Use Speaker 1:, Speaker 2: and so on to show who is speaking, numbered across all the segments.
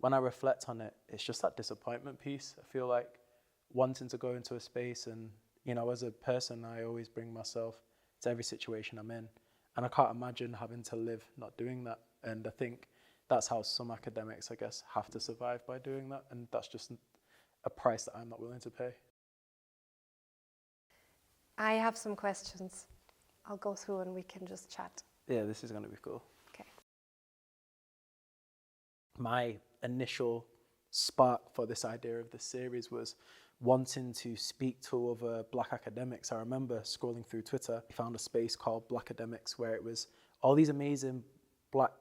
Speaker 1: when I reflect on it, it's just that disappointment piece. I feel like wanting to go into a space and, you know, as a person, I always bring myself to every situation I'm in. And I can't imagine having to live not doing that. And I think that's how some academics, I guess, have to survive, by doing that. And that's just a price that I'm not willing to pay.
Speaker 2: I have some questions. I'll go through and we can just chat.
Speaker 1: Yeah, this is going to be cool.
Speaker 2: Okay.
Speaker 1: My initial spark for this idea of this series was wanting to speak to other Black academics. I remember scrolling through Twitter, I found a space called Blackademics where it was all these amazing Black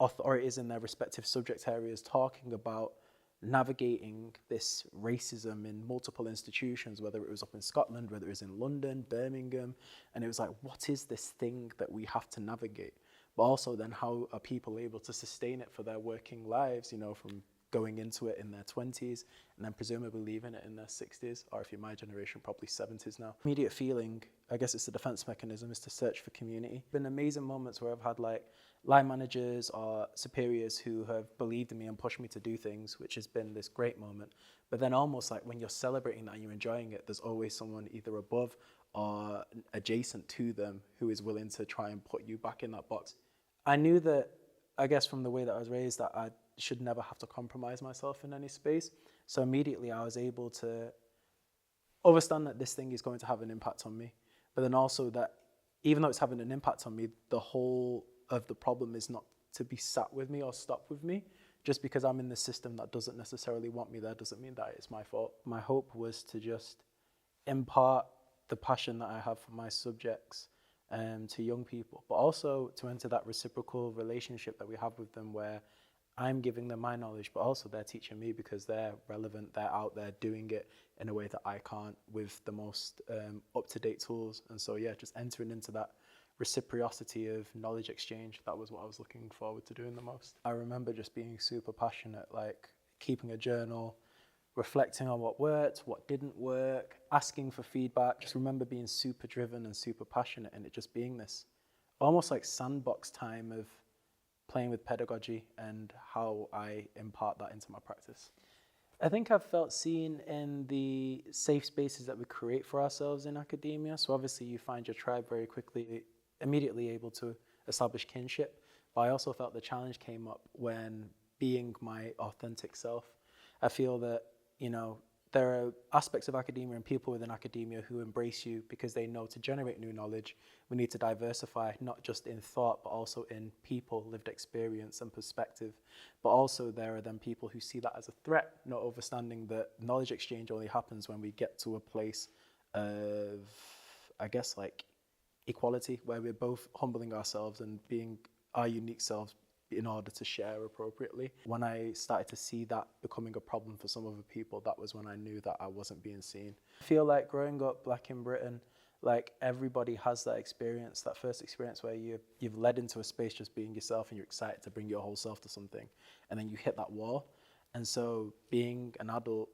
Speaker 1: authorities in their respective subject areas talking about navigating this racism in multiple institutions, whether it was up in Scotland, whether it was in London, Birmingham, and it was like, what is this thing that we have to navigate? But also then how are people able to sustain it for their working lives, you know, from going into it in their 20s and then presumably leaving it in their 60s, or if you're my generation, probably 70s now. Immediate feeling, I guess it's the defense mechanism, is to search for community. Been amazing moments where I've had like line managers or superiors who have believed in me and pushed me to do things, which has been this great moment. But then almost like when you're celebrating that and you're enjoying it, there's always someone either above or adjacent to them who is willing to try and put you back in that box. I knew that, I guess from the way that I was raised, that I should never have to compromise myself in any space. So immediately I was able to understand that this thing is going to have an impact on me. But then also that even though it's having an impact on me, the whole of the problem is not to be sat with me or stop with me. Just because I'm in the system that doesn't necessarily want me there doesn't mean that it's my fault. My hope was to just impart the passion that I have for my subjects to young people, but also to enter that reciprocal relationship that we have with them where I'm giving them my knowledge, but also they're teaching me because they're relevant, they're out there doing it in a way that I can't with the most up-to-date tools. And so, yeah, just entering into that reciprocity of knowledge exchange, that was what I was looking forward to doing the most. I remember just being super passionate, like keeping a journal, reflecting on what worked, what didn't work, asking for feedback. Just remember being super driven and super passionate and it just being this almost like sandbox time of playing with pedagogy and how I impart that into my practice. I think I've felt seen in the safe spaces that we create for ourselves in academia. So obviously you find your tribe very quickly, immediately able to establish kinship. But I also felt the challenge came up when being my authentic self. I feel that, you know, there are aspects of academia and people within academia who embrace you because they know to generate new knowledge, we need to diversify, not just in thought, but also in people, lived experience and perspective. But also there are then people who see that as a threat, not understanding that knowledge exchange only happens when we get to a place of, I guess, like equality, where we're both humbling ourselves and being our unique selves in order to share appropriately. When I started to see that becoming a problem for some other people, that was when I knew that I wasn't being seen. I feel like growing up Black in Britain, like everybody has that experience, that first experience where you've led into a space just being yourself and you're excited to bring your whole self to something, and then you hit that wall. And so being an adult,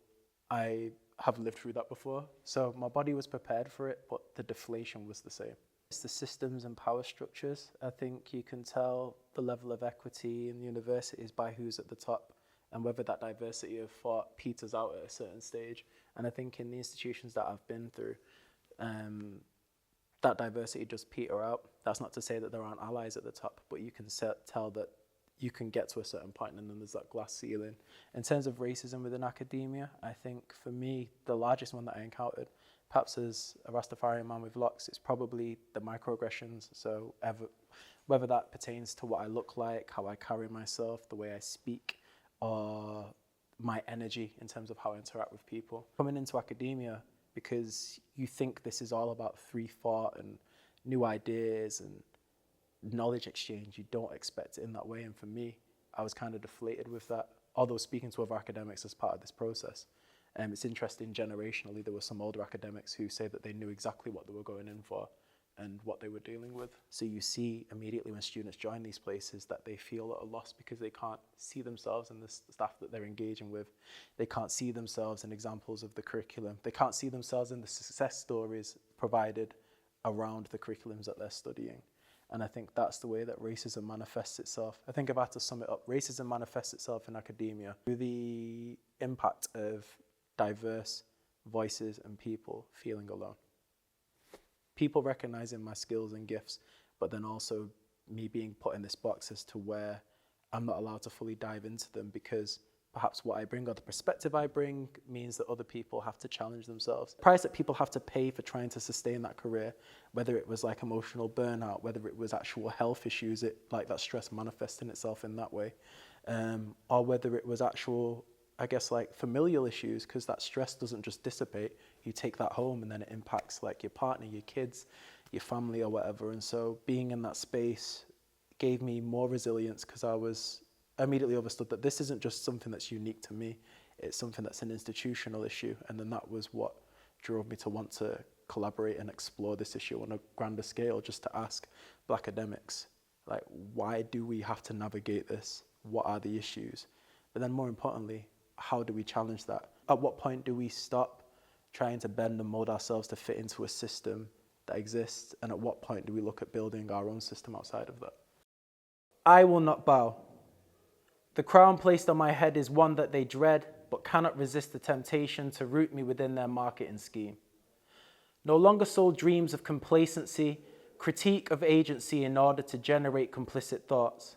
Speaker 1: I have lived through that before. So my body was prepared for it, but the deflation was the same. It's the systems and power structures. I think you can tell the level of equity in universities by who's at the top and whether that diversity of thought peters out at a certain stage. And I think in the institutions that I've been through, that diversity does peter out. That's not to say that there aren't allies at the top, but you can tell that you can get to a certain point and then there's that glass ceiling. In terms of racism within academia, I think for me, the largest one that I encountered, perhaps as a Rastafarian man with locks, it's probably the microaggressions. So whether that pertains to what I look like, how I carry myself, the way I speak, or my energy in terms of how I interact with people. Coming into academia, because you think this is all about free thought and new ideas and knowledge exchange, you don't expect it in that way. And for me, I was kind of deflated with that, although speaking to other academics as part of this process. It's interesting, generationally, there were some older academics who say that they knew exactly what they were going in for and what they were dealing with. So you see immediately when students join these places that they feel at a loss because they can't see themselves in the staff that they're engaging with. They can't see themselves in examples of the curriculum. They can't see themselves in the success stories provided around the curriculums that they're studying. And I think that's the way that racism manifests itself. I think if I had to sum it up, racism manifests itself in academia through the impact of diverse voices and people feeling alone. People recognizing my skills and gifts, but then also me being put in this box as to where I'm not allowed to fully dive into them because perhaps what I bring or the perspective I bring means that other people have to challenge themselves. The price that people have to pay for trying to sustain that career, whether it was like emotional burnout, whether it was actual health issues, like that stress manifesting itself in that way, or whether it was actual, I guess, like familial issues, because that stress doesn't just dissipate. You take that home and then it impacts like your partner, your kids, your family or whatever. And so being in that space gave me more resilience because I immediately understood that this isn't just something that's unique to me, it's something that's an institutional issue. And then that was what drove me to want to collaborate and explore this issue on a grander scale, just to ask Blackademics, like, why do we have to navigate this? What are the issues? But then more importantly, how do we challenge that? At what point do we stop trying to bend and mold ourselves to fit into a system that exists? And at what point do we look at building our own system outside of that? I will not bow. The crown placed on my head is one that they dread, but cannot resist the temptation to root me within their marketing scheme. No longer sold dreams of complacency, critique of agency in order to generate complicit thoughts.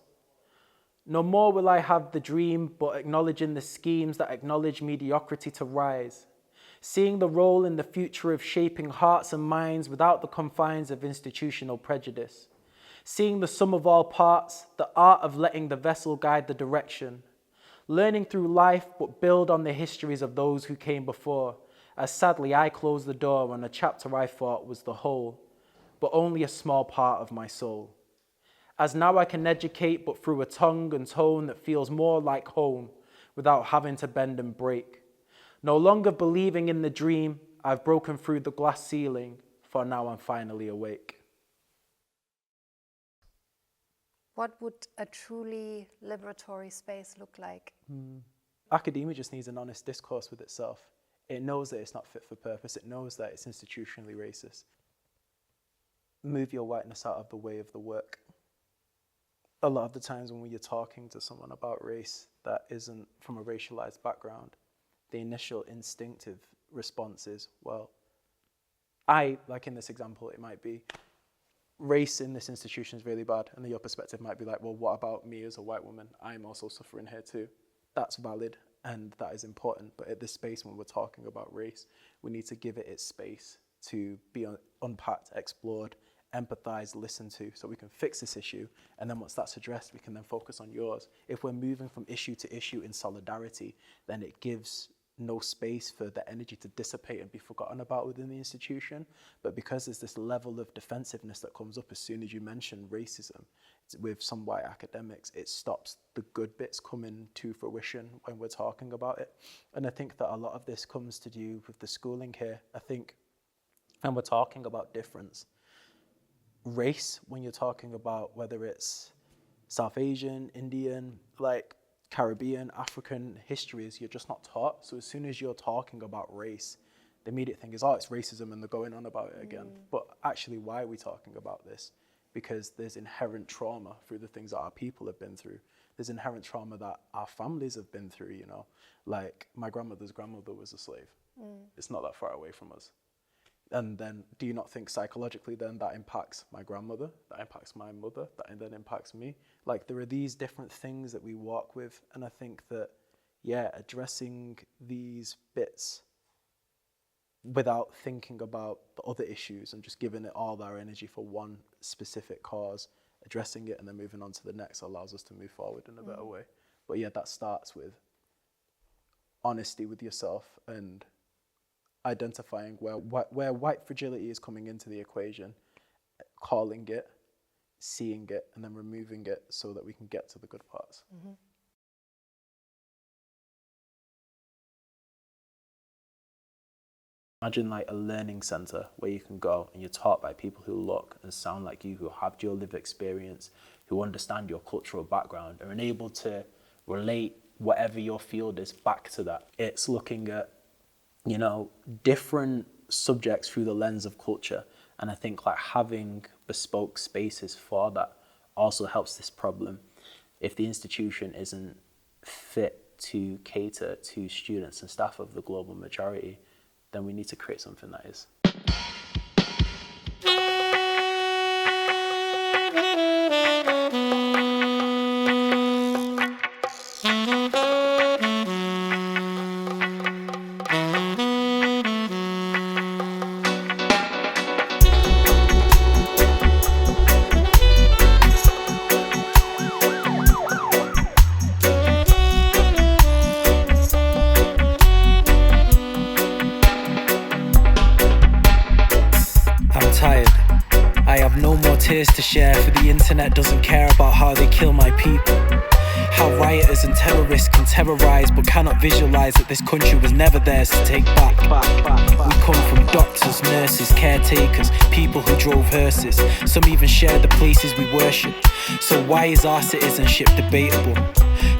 Speaker 1: No more will I have the dream, but acknowledging the schemes that acknowledge mediocrity to rise. Seeing the role in the future of shaping hearts and minds without the confines of institutional prejudice. Seeing the sum of all parts, the art of letting the vessel guide the direction. Learning through life, but build on the histories of those who came before, as sadly I closed the door on a chapter I thought was the whole, but only a small part of my soul. As now I can educate, but through a tongue and tone that feels more like home, without having to bend and break. No longer believing in the dream, I've broken through the glass ceiling, for now I'm finally awake.
Speaker 2: What would a truly liberatory space look like?
Speaker 1: Academia just needs an honest discourse with itself. It knows that it's not fit for purpose. It knows that it's institutionally racist. Move your whiteness out of the way of the work. A lot of the times when you're talking to someone about race that isn't from a racialized background, the initial instinctive response is, well, like in this example, it might be, race in this institution is really bad. And then your perspective might be like, well, what about me as a white woman? I'm also suffering here too. That's valid and that is important. But at this space, when we're talking about race, we need to give it its space to be unpacked, explored, empathized, listened to, so we can fix this issue. And then once that's addressed, we can then focus on yours. If we're moving from issue to issue in solidarity, then it gives no space for the energy to dissipate and be forgotten about within the institution. But because there's this level of defensiveness that comes up as soon as you mention racism, with some white academics, it stops the good bits coming to fruition when we're talking about it. And I think that a lot of this comes to do with the schooling here. I think, and we're talking about difference, race, when you're talking about whether it's South Asian, Indian, like Caribbean, African histories, you're just not taught. So as soon as you're talking about race, the immediate thing is, oh, it's racism and they're going on about it again. But actually, why are we talking about this? Because there's inherent trauma through the things that our people have been through. There's inherent trauma that our families have been through, you know. Like my grandmother's grandmother was a slave. It's not that far away from us. And then do you not think psychologically then that impacts my grandmother, that impacts my mother, that then impacts me? Like there are these different things that we walk with. And I think that, yeah, addressing these bits without thinking about the other issues and just giving it all our energy for one specific cause, addressing it and then moving on to the next allows us to move forward in a better way. But yeah, that starts with honesty with yourself and identifying where white fragility is coming into the equation, calling it, seeing it, and then removing it so that we can get to the good parts. Imagine like a learning center where you can go and you're taught by people who look and sound like you, who have your lived experience, who understand your cultural background, and are able to relate whatever your field is back to that. It's looking at, you know, different subjects through the lens of culture. And I think like having bespoke spaces for that also helps this problem. If the institution isn't fit to cater to students and staff of the global majority, then we need to create something that is.
Speaker 3: Tired. I have no more tears to share, for the internet doesn't care about how they kill my people. How rioters and terrorists can terrorize but cannot visualize that this country was never theirs to take back. We come from doctors, nurses, caretakers, people who drove hearses. Some even share the places we worship. So why is our citizenship debatable?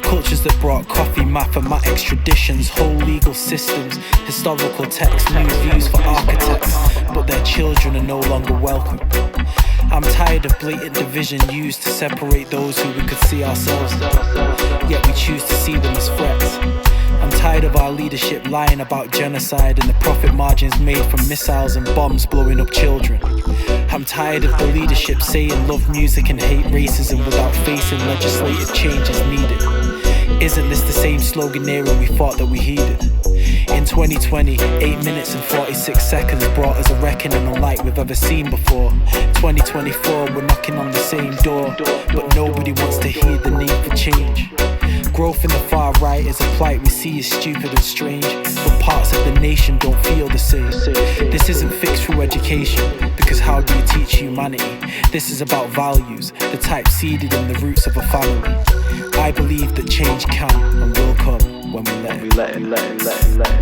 Speaker 3: Cultures that brought coffee, mathematics, traditions, whole legal systems, historical texts, new views for architects, but their children are no longer welcome. I'm tired of blatant division used to separate those who we could see ourselves, yet we choose to see them as threats. I'm tired of our leadership lying about genocide and the profit margins made from missiles and bombs blowing up children. I'm tired of the leadership saying love music and hate racism without facing legislative changes needed. Isn't this the same slogan era we thought that we heeded? In 2020, 8 minutes and 46 seconds brought us a reckoning unlike we've ever seen before. 2024, we're knocking on the same door, but nobody wants to hear the need for change. Growth in the far right is a plight we see as stupid and strange, but parts of the nation don't feel the same. This isn't fixed through education, because how do you teach humanity? This is about values, the type seeded in the roots of a family. I believe that change can and will come when we let it.